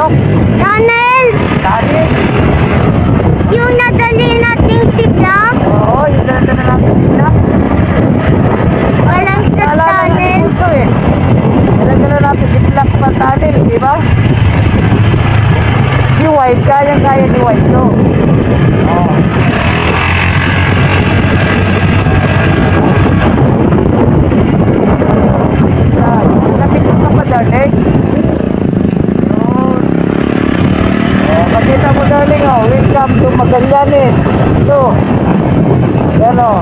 Tunnel! Tunnel? Yung nadali natin sila? Oo, yung nadali natin sila. Walang sa tunnel. Nadali natin sila pa tunnel, di ba? Di White, kaya ni White to. Oo. Lapit ka pa, darling. Makita mo, darling, oh. Welcome to Magallanes. Ito. Yan, oh.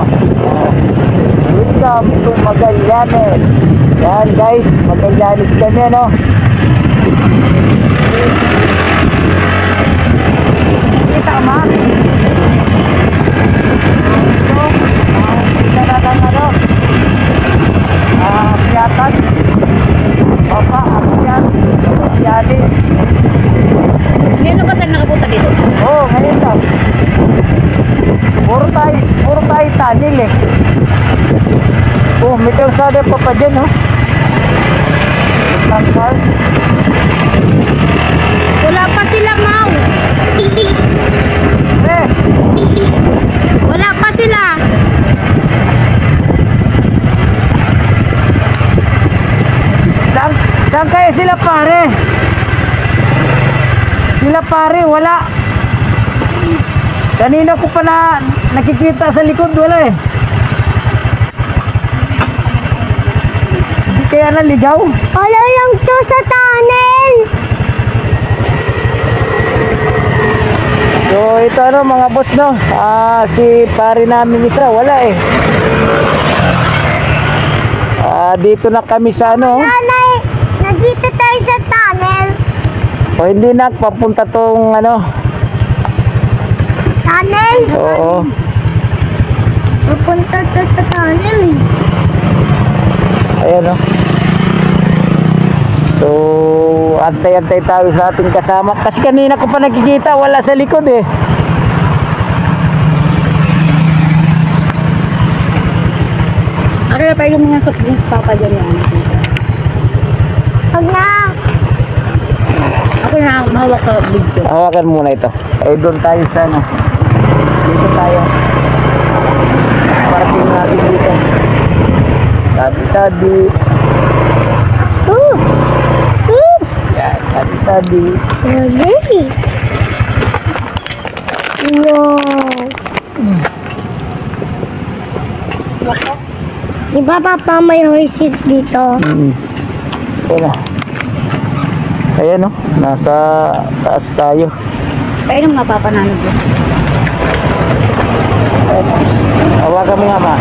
Welcome to Magallanes. Yan, guys. Magallanes kami, ano. Kita ma. Ito. Kita na lang, ano. Piyatan. Papa, Akyat. Magallanes. Ngayon ba tayo nakapunta dito? Oo, ngayon lang. Puro tayo tunnel eh. Oh, may kalsada pa dyan, oh. Tangkal. Wala pa sila, Mau. Eh, Wala pa sila. saan kaya sila, pare? Sila, pare, wala. Kanina ko pa nakikita sa likod, wala eh. Hindi kaya naligaw? Wala lang to sa tunnel. So ito, ano, mga boss, no, si pare namin isa wala eh. Dito na kami sa ano. Nanay, nandito tayo sa tunnel. O hindi na, papunta tong ano. Tunnel? Oo. Pupunta to sa tunnel. Ayan, no. So antay-antay tayo sa ating kasama. Kasi kanina ko pa nakikita, wala sa likod eh. Ako na pa yung mga soft drinks papa dyan yung anak nito. Huwag na. Ako na mahawak sa video. Hawakan muna ito. Eh doon tayo sa ano. Dito tayo. Parating natin dito. Tabi-tabi. Oops. Oops. Yan, tabi-tabi. Really? Wow. Di ba, Papa, may horses dito? Ayan na. Ayan, no. Nasa taas tayo. Kaya nung mapapananod yun. Hawakan mo nga, ma.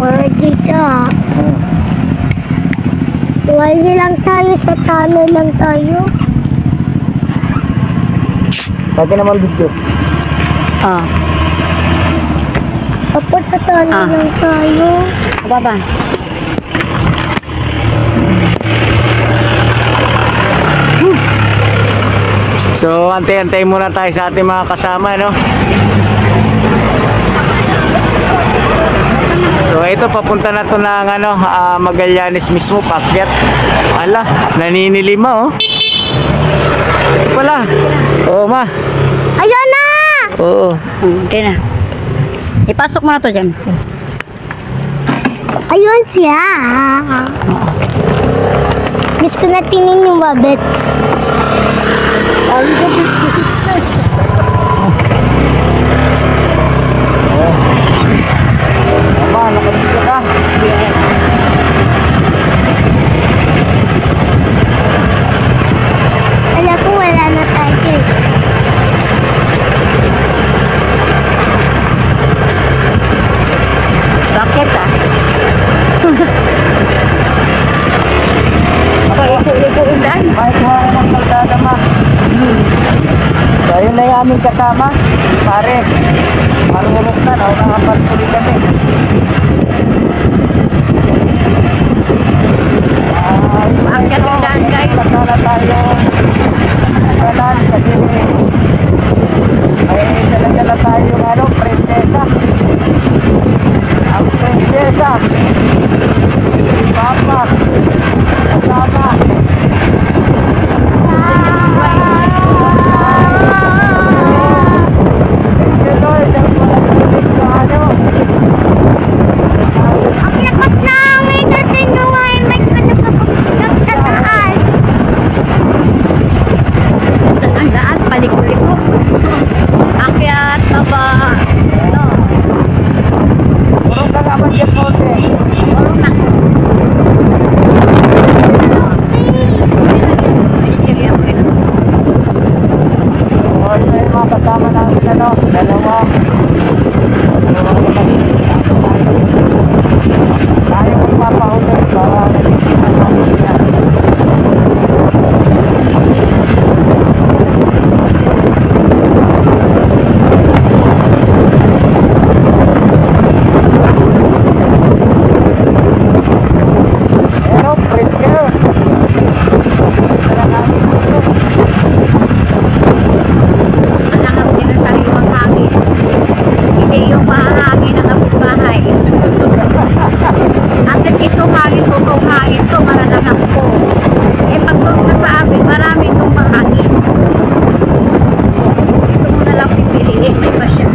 Or dito. Wali lang tayo sa tunnel lang tayo. Pati naman video. Tapos sa tunnel lang tayo. Papa. So, antay-antay muna tayo sa ating mga kasama, no? So, ito, papunta na to ng ano, Magallanes mismo, paakyat. Ala, naninilima, oh. Ito pala. Oo, ma. Ayun na! Oo. Okay na. Ipasok mo na to dyan. Ayun siya. Gusto na tinin yung babet. Ma, nakadito ka. Alam ko wala na tayo. Bakit Apa iko-ikoin daan? May kuha ko ng kalsada, ma. So, ayun na yung aming kasama. Pare, marunong na, no? Nakapagpuli kami. Paakyat yung daan, guys. Kasala tayo. Kanan, kasi may dala-dala tayo, ano, prinsesa. Ang prinsesa. Papa. Papa. Thank you, Lord. Ang palagulit sa ano. Ang lakas namin kasi nung ay may kanapapagdag sa taas. Ang daan, paliko-liko. Akyat, baba. No. Purong ka naman yan, Monte. Puro na. O, ito yung mga kasama namin, ano, dalawa. Tayo magpapahuli para nagkikita namin yan. Pero, prepare. Wala namin dito. Anak din ang sariwang hangin. Hindi yung mahangin ng kapitbahay. At least itong hangin ko, itong hangin to, malalangak ko. Eh pag doon ka sa amin, marami itong mahangin. Ito mo na lang pipiliin, may pa siya.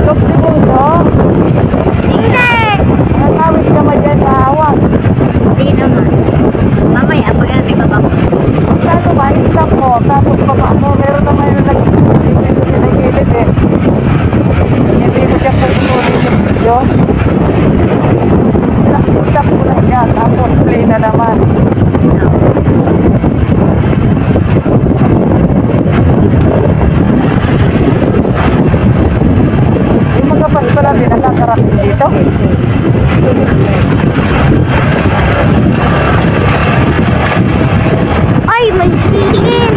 Look si Bunso. Hindi! Nagawit ka man dyan sa awan. Hindi naman. Mamaya, pag yan, ibaba ko. Paano ba? I-stop mo. Tapos baba mo. Meron naman yung dito pinagilid eh. Hindi mo siya pagsunurin yung video. Stop mo lang yan. Tapos play na naman. Yung mga bus pala din nakakarating dito. Ay, may chicken!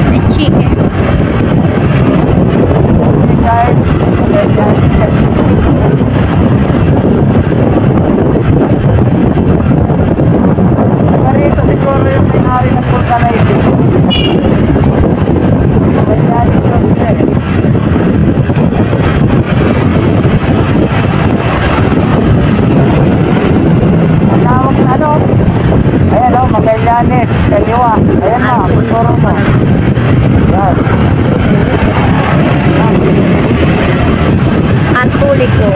May chicken. Guys, Marito siguro yung may-ari ng vulcanizing. Ganyan ito siya eh. Ang tawag na ano? Ayan o, Magallanes, kaliwa. Ayan na, puturo mo. Yan. At huli ko.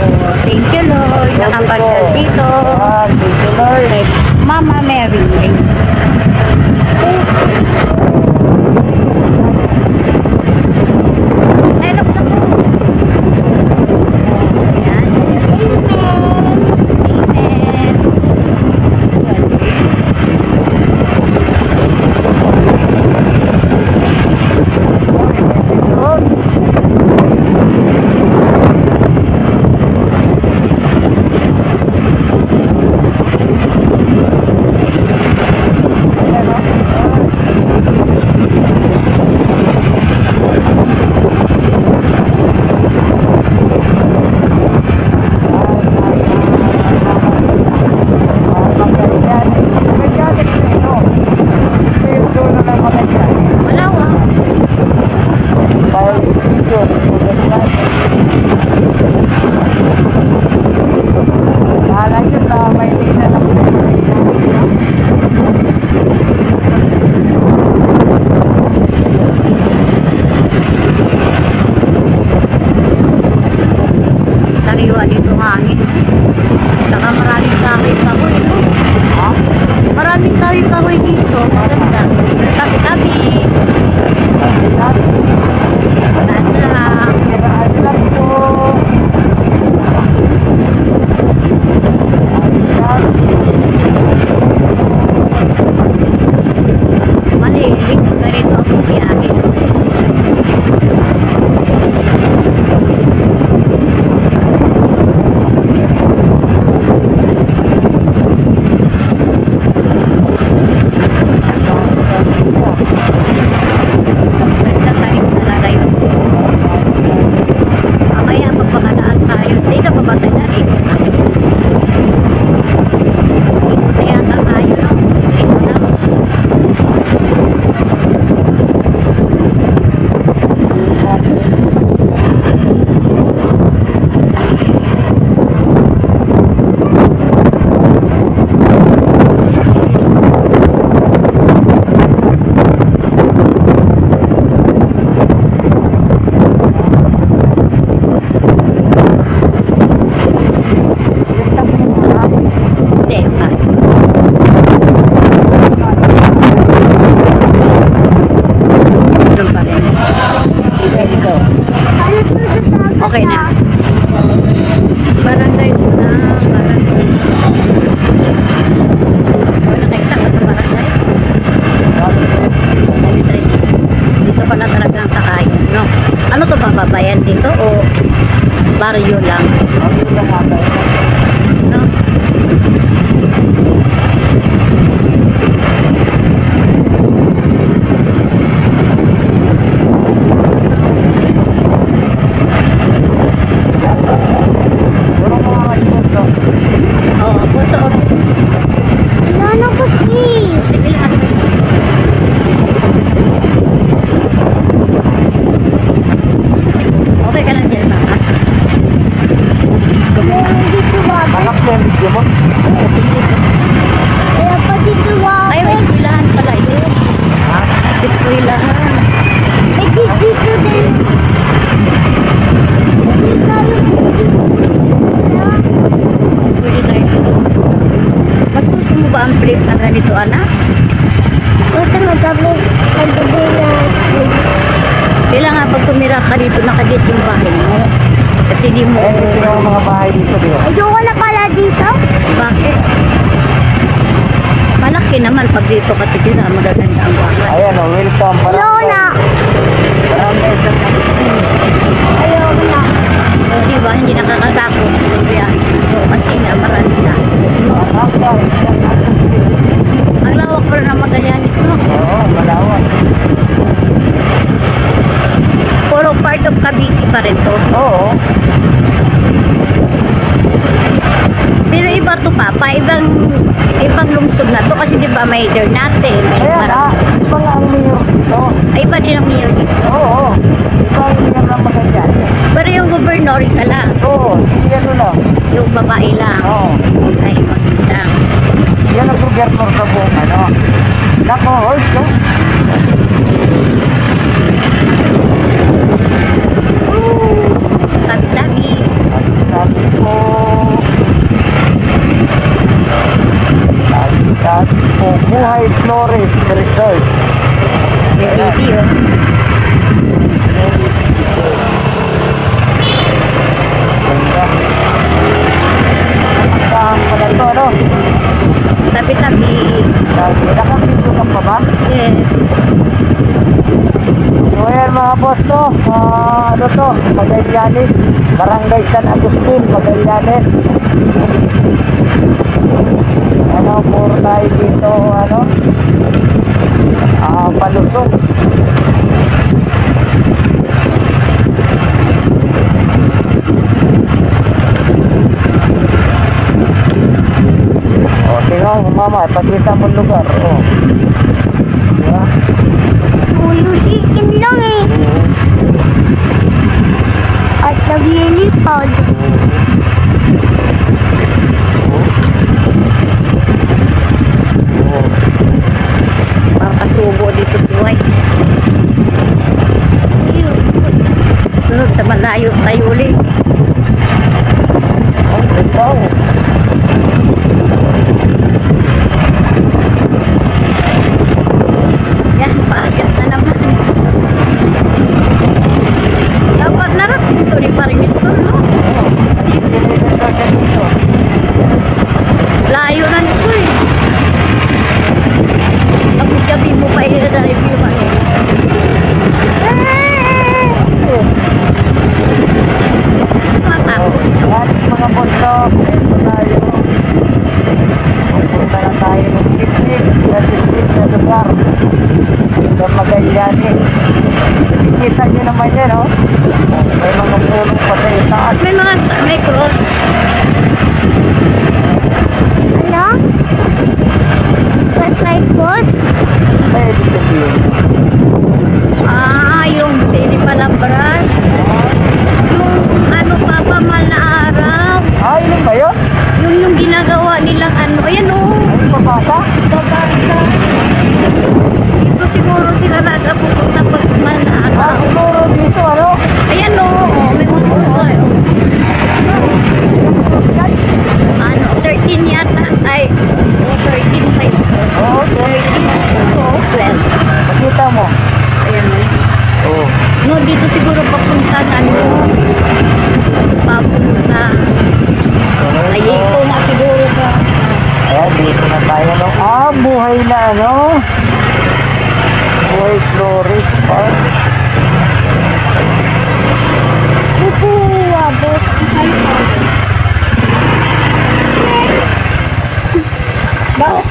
Thank you, Lord. Nakapasyal dito. Yan, thank you, Lord. Kay Mama Mary. Ay, look na po. Ayan. Amen. Lord. ba yan dito o baryo lang? No? Oo, puto. Ano ko si? Sige lang. Okay ka lang dyan, mama? Dito wabit. Anak niya, video mo? Kaya pa dito Ay, may wabit. eskwelahan pala yun. Eskwelahan. May dito din. Hindi tayo Pwede tayo. Mas gusto mo ba ang place na ganito, anak? Basta magabi na school. Kailangan nga pag tumira ka dito, nakagit yung bahay mo. Kasi di mo... Eh, ito yung mga bahay dito, di ba? Ayoko na pala dito. Bakit? Malaki naman pag dito ka titira, magaganda ang bahay. Ayan o, welcome. Ayoko na. Barangay sa Ayoko na. Di ba, hindi nakakatakot. Kaya, kasi na marami na. Ang lawak pa rin ng Magallanes mo. Oo, malawak. Puro part of Cavite pa rin to. Oo. Pero iba to pa ibang lungsod na to kasi di ba may Ternate, may Ayan, parang, iba nga ang mayor dito. ay iba din ang mayor dito. Oo. Iba ang mayor ng Magallanes. Pero yung gobernador isa lang, Oo, si ano lang. yung babae lang. Oo. Ay, maganda. Yan ang gobyerno sa buong ano. Nako, hold ko. Tabi-tabi. Sabi ko. Sabi ko, Buhay Flores Resort. May baby, oh. Ganda. Nakakahan pala ito, ano? Tabi-tabi. Sabi, nakapito ka pa ba? Yes. So ayan mga boss to, ano to, Magallanes, Barangay San Agustin, Magallanes. Ano, puro tayo dito, ano, palusong. O, tingnan mo mama, ipakita mo lugar, o. Diba? Ulo chicken lang eh. At naglilipad. Papasubo dito si White. Sunod sa malayo tayo ulit. Ang ikaw. Yan, paakyat na naman. Dapat narating ito ni Paring Store, no? Layo na nito eh. Tapos gabi mo pa i-drive yung ano. Matakot. Yan mga bondo, ito tayo. Pupunta na tayo ng picnic na lugar sa Magallanes. Kita nyo naman yan, oh. May mga pulong pa sa itaas. May cross. Ano? What like what? May ibig sabihin. Yung Sini Palabras. Yung ano pa pamal na araw. Yun ba yun? Yung ginagawa nilang ano. Ayan o. Ay, babasa? Babasa. Dito siguro sila nagpupunta pag pamal na araw. Siguro dito, ano? Ayan o. May mga usoy. Ano, 13 yata. Ay, 13 pa yun. Oo, 12. Nakita mo? Ayan o. Oo. No, dito siguro papunta na ano. Papunta. Ay, ito nga siguro ka. Ayan, dito na tayo, no? Buhay na, ano? Buhay Flores Park.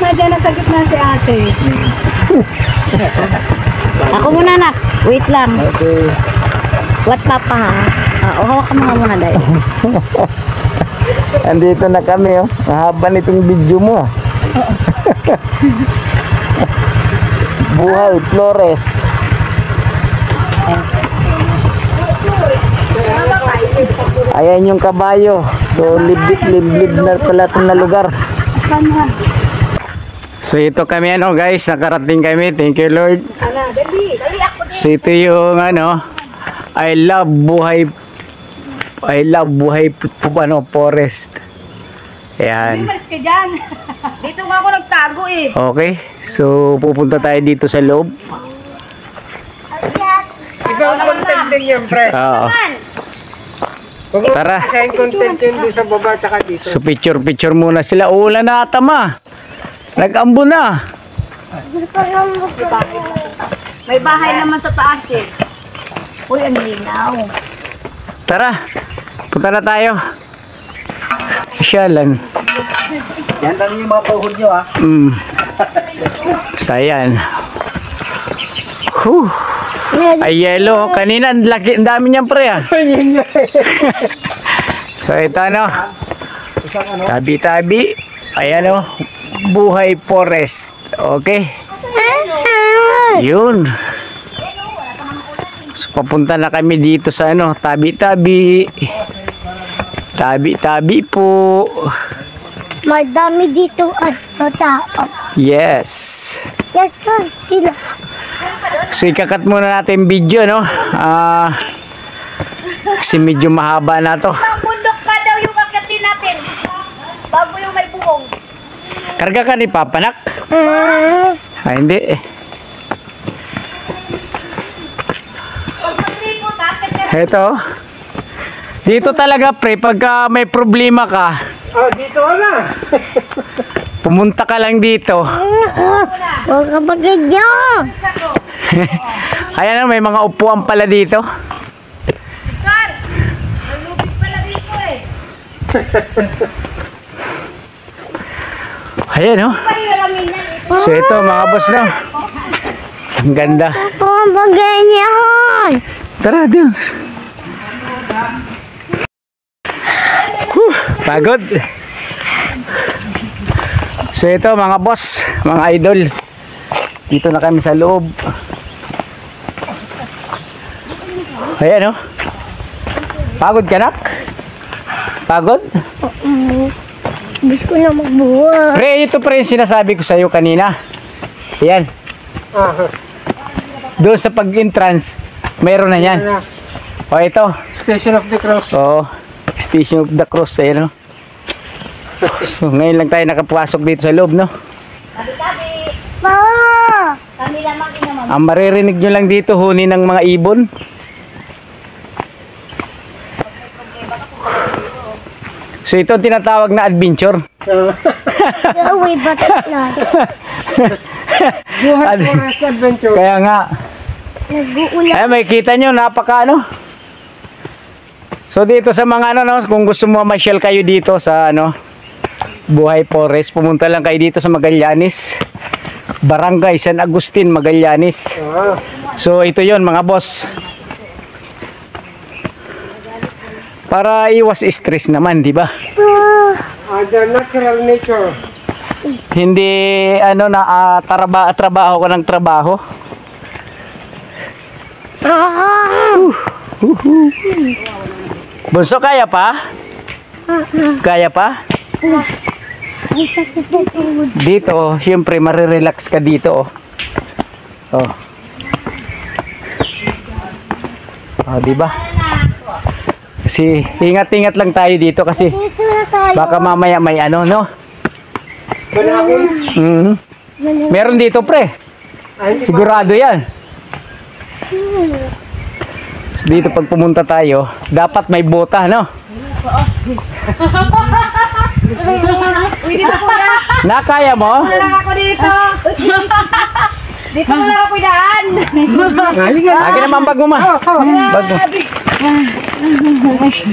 Nandiyan na sa gitna si ate. Ako muna, nak. Wait lang. Okay. What, papa? Hawak ka muna dahil. Andito na kami, oh. Mahaba nitong video mo, ah. Buhay Flores. Ayan yung kabayo. So, liblib na pala itong na lugar. So, ito kami, ano, guys. Nakarating kami. Thank you, Lord. So, ito yung, ano, I love buhay forest. Ayan. Mas ka dyan. Dito nga ako nagtago eh. Okay. So, pupunta tayo dito sa loob. Ikaw ang content din yan, pre. Oo. Tara. Siya yung content yun doon sa baba tsaka dito. So, picture muna sila. Ulan na ata, ma. Nag-ambo na. May bahay naman sa taas eh. Uy, ang linaw. Tara. Punta na tayo. Syalan. Yan lang yung mga pahod nyo, ha? So, ayan. Whew. Ay, yellow. Kanina, ang laki, ang dami niyan, pre, ah. So, ito, ano. Tabi-tabi. Ayan, oh. Buhay forest. Okay. Yun. So, papunta na kami dito sa, ano, tabi-tabi. Tabi-tabi po. Madami dito at tao. Yes. Yes, sir. Sila. So, ikakat muna natin video, no? Kasi medyo mahaba na to. Ang bundok pa daw yung akatin natin. Bago yung may buhong. Karga ka ni Papanak? Hindi eh. Pag mag-tripod, akit ka. Ito. Dito talaga, pre, pagka may problema ka, Oh, dito na. pumunta ka lang dito. Huwag ka pagkadyan. Ayan, may mga upuan pala dito. Sir, may lubig pala dito eh. Ayan, oh. Pahiramin yan eh. So, ito, mga boss na. Ang ganda. Huwag pagkadyan. Tara, dun. Pagod. So, ito, mga boss, mga idol. Dito na kami sa loob. Ayan, oh. Pagod ka, nak? Pagod? Gusto ko na magbuhat. Pre, ito pre yung sinasabi ko sa'yo kanina. Ayan. Doon sa pag-entrance, mayroon na yan. O, ito. Station of the Cross. Oo. Station of the Cross. Ayan, oh. So, ngayon lang tayo nakapasok dito sa loob, no? Tabi-tabi. Pa! Kami lamang inaman. Ang maririnig nyo lang dito, huni ng mga ibon. So, ito ang tinatawag na adventure. Away butterfly. Buhay Forest Adventure. Kaya nga, Nag-uulan. ay may kita nyo, napaka ano. So, dito sa mga ano, no, kung gusto mo ma-shell kayo dito sa ano, Buhay Forest, pumunta lang kayo dito sa Magallanes. Barangay San Agustin, Magallanes. So, ito yon mga boss. Para iwas stress naman, di ba? The natural nature. Hindi ano na trabaho ka ng trabaho. Bunso, kaya pa? Kaya pa? Ang sakit na tuhod. Dito, syempre marirelax ka dito. Oh. Oh, di ba? Kasi ingat-ingat lang tayo dito kasi Dito na tayo. baka mamaya may ano, no? Mhm. Meron dito, pre. Sigurado 'yan. Dito pag pumunta tayo, dapat may bota, no? Uy, dito kuya. Nakaya mo? Lang ako dito. Dito mo lang ako daan. Akin naman bag mo, ma. Bag mo.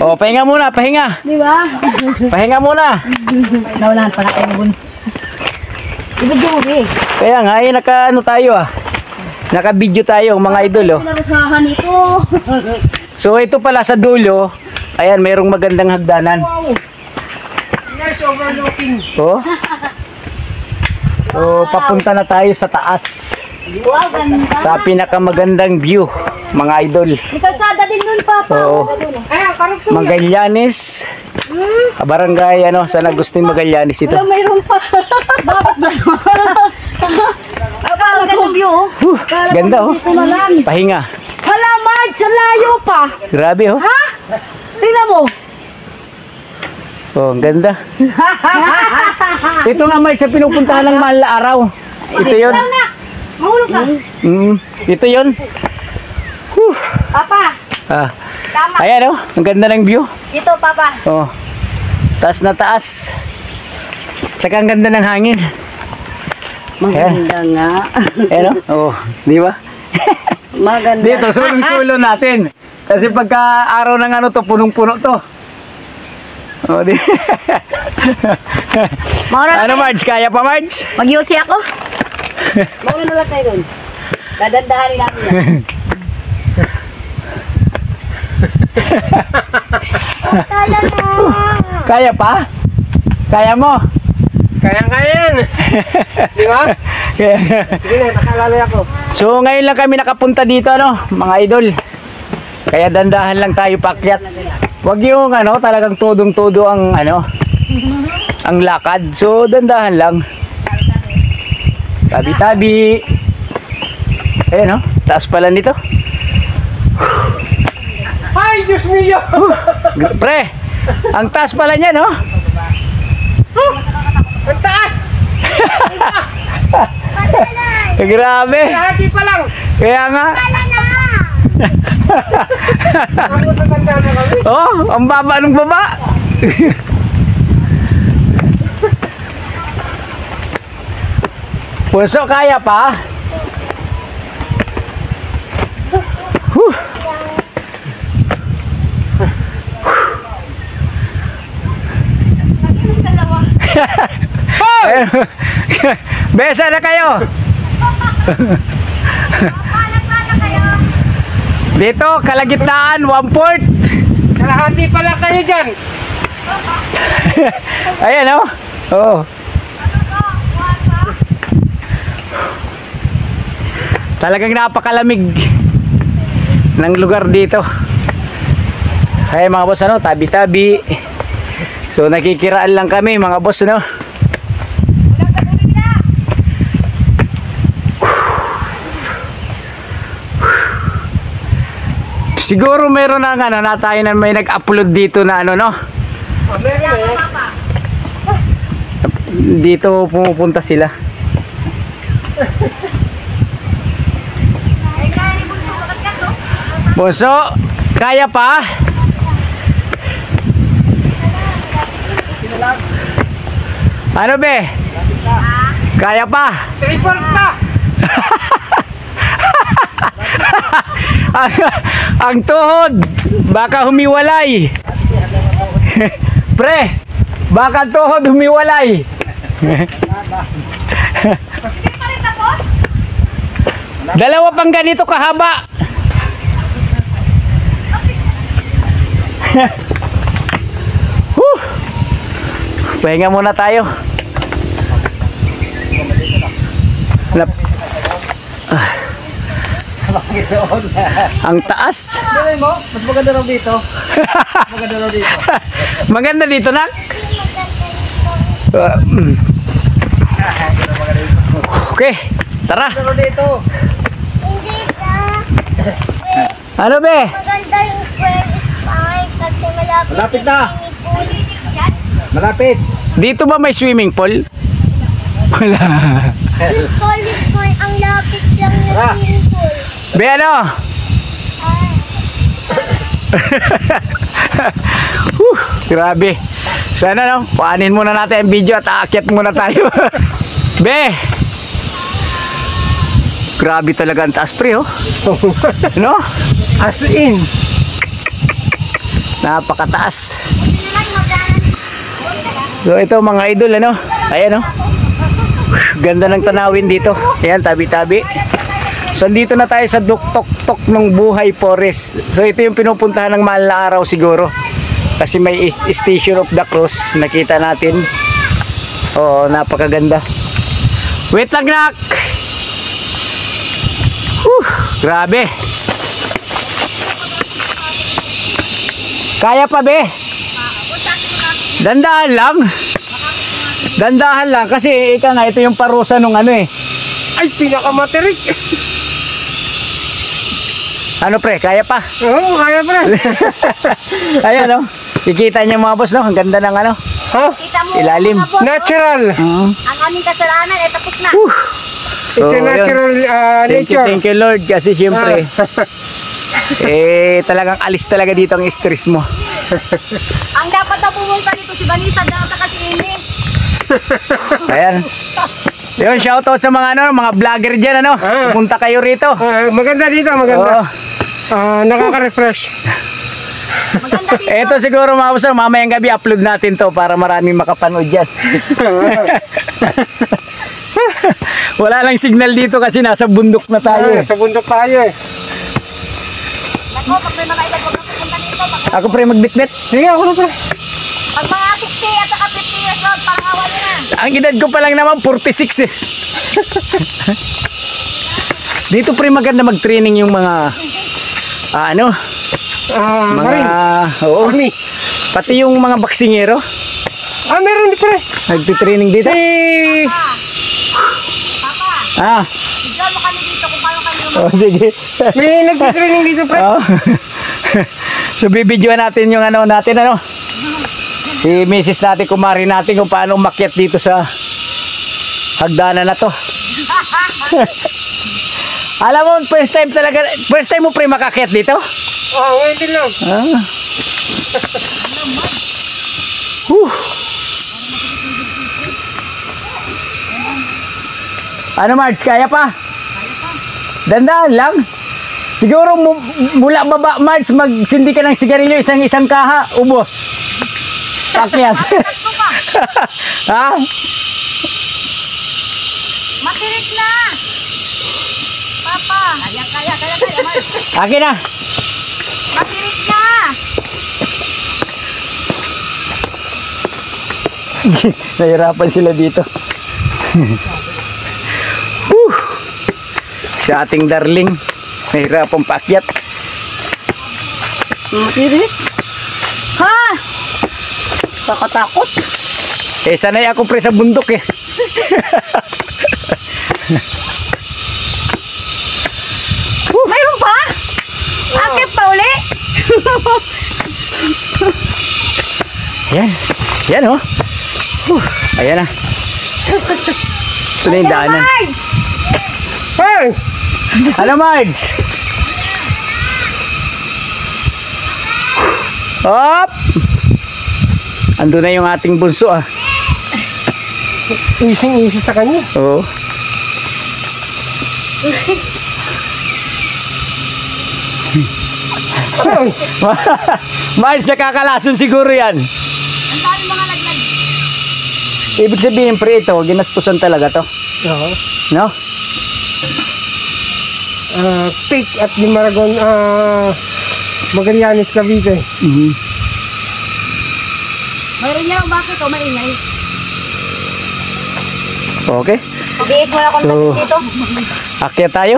Oh, pahinga muna, pahinga. Di ba? Pahinga muna. Nawalan pa natin yung bunso. Ibigyan mo, eh. Kaya nga, ay naka ano tayo ah. Naka-video tayo mga idol oh. Pinarusahan ito. So ito pala sa dulo, ayan mayroong magandang hagdanan. Wow. Nice overlooking. Oh. So papunta na tayo sa taas. Wow, ganda. Sa pinakamagandang view, mga idol. May kalsada din nun, Papa. Oo. Ay, karot ko. Magallanes. Barangay ano, San Agustin Magallanes ito. Wala, mayroon pa. Bakit ba? Parang ganun view. Ganda oh. Ito na lang. Pahinga. Hala, Marge, sa layo pa. Grabe oh. Ha? Tingnan mo. Oh, ang ganda. Ito nga Mike sa pinupuntahan ng mahal na araw. Ito 'yon. Lang na. Mahulog ka. Ito 'yon. Papa, Ah. tama. Ayan oh, ang ganda ng view. Ito, Papa. Oh. Taas na taas. Tsaka ang ganda ng hangin. Maganda nga. Ayan oh. Oh, di ba? Maganda. Dito, sulong-sulo natin. Kasi pagka araw ng ano to, punong-puno to. Oh, di. Ano Marge? Kaya pa Marge? Mag-yusi ako. Mauna na lang tayo doon. Dadandahanin namin yan. Tala na. Kaya pa? Kaya mo? Kaya yan. Di ba? Kaya. Sige na, nakalalay ako. So ngayon lang kami nakapunta dito ano, mga idol. Kaya dandahan lang tayo paakyat. Wag yung ano, talagang tudong-tudo ang ano, ang lakad. So dandahan lang. Tabi-tabi. Ayan oh, taas pala nito. Ay, Diyos niyo! Pre, ang taas pala niya no? Ang taas! Grabe. Hati pa lang! Kaya nga. Tala na. Ako natanda na kami. Oh, ang baba ng baba. Punso, kaya pa? Huh. Besa na kayo. Dito, kalagitnaan, 1/4. Kalahati pa lang kayo dyan. Ayan oh. Oh. Talagang napakalamig ng lugar dito. Ay mga boss ano, tabi-tabi. So nakikiraan lang kami mga boss ano. Siguro meron na ano na tayo na may nag-upload dito na ano no. Dito pumupunta sila. Boso, kaya pa? Ano be? Kaya pa? 3/4 pa! ang tuhod baka humiwalay. Pre, baka tuhod humiwalay. Dalawa pang ganito kahaba. Pahinga muna tayo. Ang taas. Mas maganda raw dito. Maganda raw dito. Maganda dito nak. Okay, tara. Maganda raw dito. Hindi ka. Ano be? Maganda yung square is fine kasi Malapit malapit na. swimming pool. Malapit. Dito ba may swimming pool? Wala. This pool is fine. Ang lapit lang na swimming pool. Be ano? Grabe. Sana no, paanin muna natin ang video at aakyat muna tayo. Be. Grabe talaga ang taas pre oh. No? As in. Napakataas. So ito mga idol ano. Ayan oh. Ganda ng tanawin dito. Ayan, tabi-tabi. So, dito na tayo sa Duktok-tok ng Buhay Forest. So, ito yung pinupuntahan ng mahal na araw siguro. Kasi may Station of the Cross. Nakita natin. Oo, napakaganda. Wait lang, nak! Grabe. Kaya pa, be? Dandahan lang. Dandahan lang kasi ika nga ito yung parusa nung ano eh. Ay, pinakamaterik. Ano pre, kaya pa? Oo, kaya pa. Ayan no. Kikita niyo mga boss no, ang ganda ng ano. Ha? Kita mo, Ilalim. mga boss, Natural. ang aming kasalanan ay tapos na. It's a yun. natural nature. Thank you Lord kasi syempre talagang alis talaga dito ang stress mo. Ang dapat na pumunta dito si Vanessa, dapat kasi ini. Ayan. Yun, shoutout sa mga ano, mga vlogger diyan ano. Pumunta kayo rito. Maganda dito, Oo. maganda. Nakaka-refresh. Maganda dito. Eto siguro mga boss, mamayang gabi upload natin to para maraming makapanood diyan. Wala lang signal dito kasi nasa bundok na tayo. Sa bundok tayo eh. Nako, pag may mga edad, huwag na pupunta dito. Ako pre magbitbit. Sige, ako na pa. Pag mga 60 at saka 50 years old, parang awan na. Ang edad ko pa lang naman 46 eh. Dito pre maganda mag-training yung mga ano, Marin. oo. Army. Pati yung mga baksingero Meron din pre. nagti-training dito. Papa, bigyan mo kami dito kung paano kami Oh, sige. May nagtitraining dito pre. Oh. So bibidyoan natin yung ano natin ano. Si Mrs. natin, kumari natin kung paano umakyat dito sa hagdanan na to. Alam mo, first time mo pre makakyat dito? Ngayon din lang. Ano Marge, kaya pa? Dandahan lang. Siguro mula baba Marge, magsindi ka ng sigarilyo isang kaha, ubos. Pakyat. Ha? matirik na. Papa. Kaya. Akin na. Matirik na. Nahirapan sila dito. Sa ating darling, nahirapan paakyat. Matirik? Ha? Kakatakot. Sanay ako pre sa bundok eh. Mayroon pa? Akit pa uli? Yan. Yan oh. Ayan na. Ito na yung daanan. Hey! Ano Marge? Hop! Ando na yung ating bunso ah. Ising-isi sa kanya. Oo. Marge, nakakalason siguro yan. Ang dami mga laglag. Ibig sabihin pre ito, ginastusan talaga to. Oo. No? Pick at Limaragon, Magallanes, Cavite. Mayroon niya, bakit o maingay? Okay. Biik mo na akong So, dito. akyat tayo.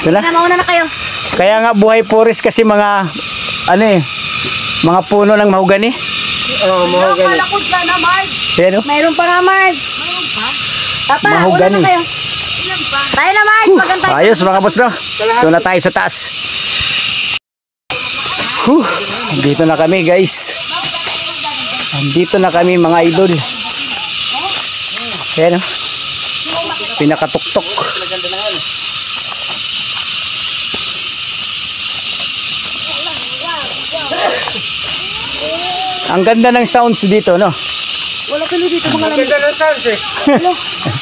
Ito na. Mauna na kayo. Kaya nga buhay forest kasi mga ano eh, mga puno ng mahogani. Mga ganun. Malakot ka na, Mark. Ayan oh. Mayroon pa nga, Mark. Mayroon pa? Papa, Mahogani. una na kayo. Ilan pa? Tayo na, Mark. Magantay. Ayos mga boss no. Doon na tayo sa taas. Dito na kami guys. Dito na kami mga idol. Ayan oh. Pinakatuktok. Ang ganda ng sounds dito no. Wala kayo dito mga Ang ganda ng sounds eh.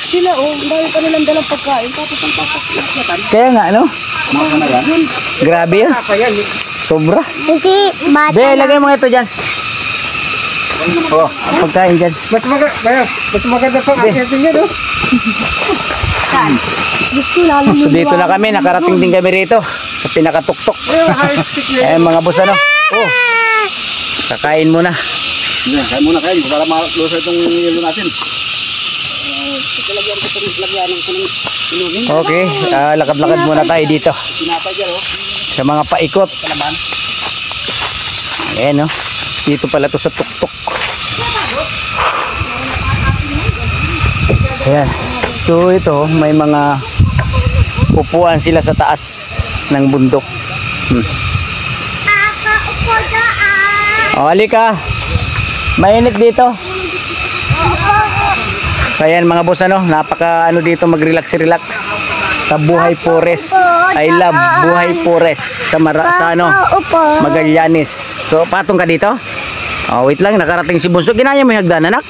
Sila, oh. Ang dami pa nilang dalang pagkain. Tapos ang papakyatan. Kaya nga no. Grabe yan. Apa yan? Sobra. Hindi, bata Be, lang. lagay mo ito dyan. Oh, pagkain dyan. Mas maganda pang akyatin niya, no? Gusto namin So dito na kami, nakarating din kami rito sa pinakatuktok. Eh mga boss ano. Oh. Kakain muna. Kaya muna kayo para malusa itong yelo natin. Okay, lakad-lakad muna tayo dito. Sa mga paikot. Ayan, no? Dito pala to sa tuktok. Ayan. So ito, may mga upuan sila sa taas ng bundok. Upo daan. O, halika. Mainit dito. Ayan mga boss ano, napaka ano dito mag-relax sa Buhay Forest. I love Buhay Forest sa Upo. Magallanes. So patong ka dito? Oh, wait lang, nakarating si Bunso. Ginaya mo yung hagdan, anak?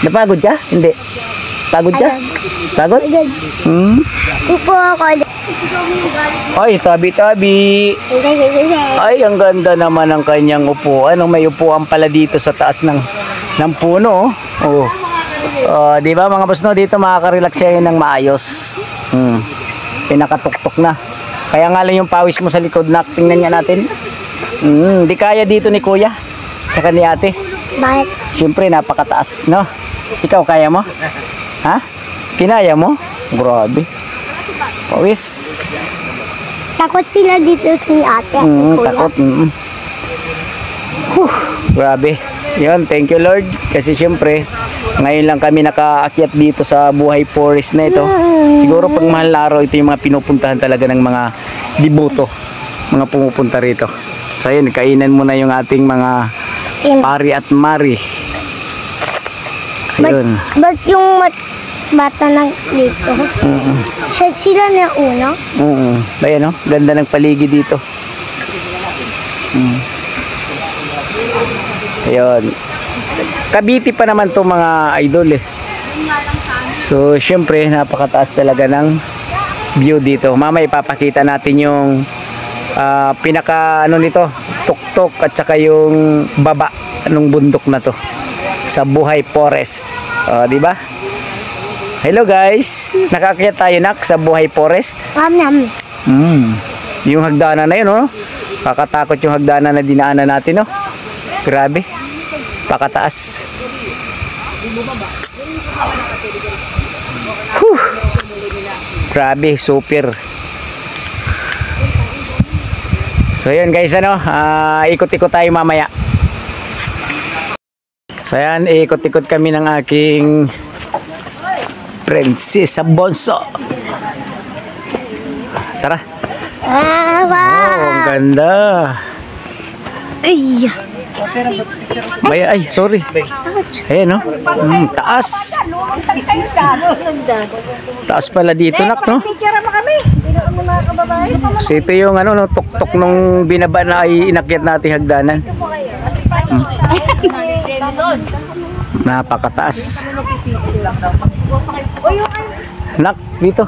Napagod ka? Hindi. Pagod ka? Pagod? Upo ako. Ay, tabi-tabi. Ay, ang ganda naman ng kanyang upuan. May upuan pala dito sa taas ng puno. Oh. Di ba mga boss no, dito makaka-relax siya ng maayos. Pinakatuktok na. Kaya nga lang yung pawis mo sa likod na tingnan niya natin. Di kaya dito ni kuya. Tsaka ni ate. Bakit? Siyempre napakataas, no? Ikaw kaya mo? Ha? Kinaya mo? Grabe. Pawis. Takot sila dito ni ate. Kuya. Takot. Grabe. Yun, thank you Lord. Kasi siyempre, ngayon lang kami nakaakyat dito sa Buhay Forest na ito. Siguro pag mahal na araw, ito yung mga pinupuntahan talaga ng mga diboto. Mga pumupunta rito. So ayun, kainan muna yung ating mga pari at mari. Ayun. Ba't yung bata ng dito? Siya sila na una? Ayan o, ganda ng paligid dito. Ayun. Cavite pa naman to mga idol eh. So syempre napakataas talaga ng view dito. Mamaya ipapakita natin yung pinaka ano nito, tuktok at saka yung baba ng bundok na to sa Buhay Forest. Di ba? Hello guys, nakaakyat tayo nak sa Buhay Forest. Yung hagdanan na yun, oh. Kakatakot yung hagdanan na dinaanan natin, oh. Grabe. Pakataas. Whew. Grabe, super. So yun guys, ano, ikot-ikot tayo mamaya. So yan, ikot-ikot kami ng aking Princess Bonso. Tara. Wow. Oh, ang ganda. Ay. Ay, sorry. Ayan, no? Taas. Taas pala dito, nak, no? So ito yung ano, no, tuktok nung binaba na ay inakyat natin hagdanan. Napakataas. Nak, dito.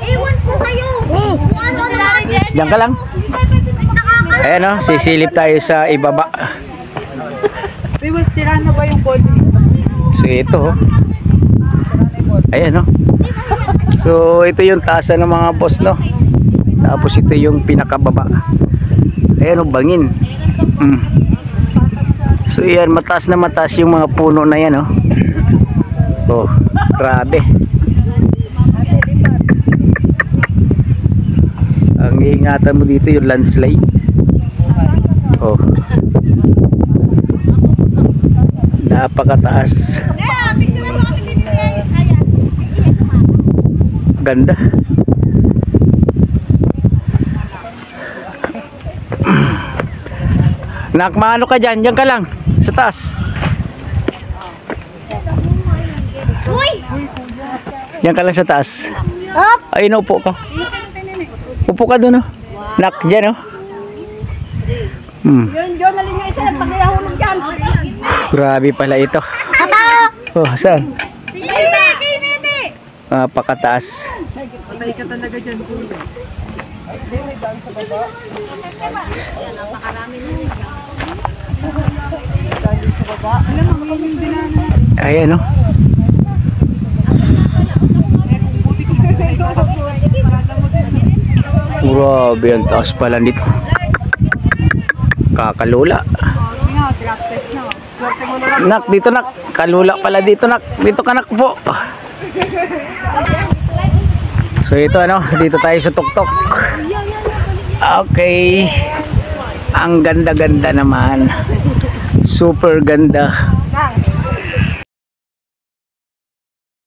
Ewan po kayo. Ano naman? Diyan ka lang. Ayan, no, sisilip tayo sa ibaba. Tira na ba yung body? So ito, ayan, no. So ito yung taasan ng mga boss, no. Tapos ito yung pinakababa. Ayan, no, bangin. So yan, mataas na mataas yung mga puno na yan, no. Oh, grabe. Ang iingatan mo dito yung landslide. Oh, napakataas. Ganda. Nak, maano ka dyan? Diyan ka lang. Sa taas. Diyan ka lang sa taas. Ay, naupo ka. Upo ka doon, oh. Nak, dyan, oh. Yun, nalinya isa. Pagkayahulog dyan. Grabe pala ito. Oh, saan? Napakataas. Patay ka talaga dyan, kuya. Napakarami na. Ayan, no? Grabe, ang taas pala dito. Kakalula. Nak, dito nak. Kalula pala dito nak. Dito ka nak po. So ito ano, dito tayo sa tuktok. Okay. Ang ganda-ganda naman. Super ganda.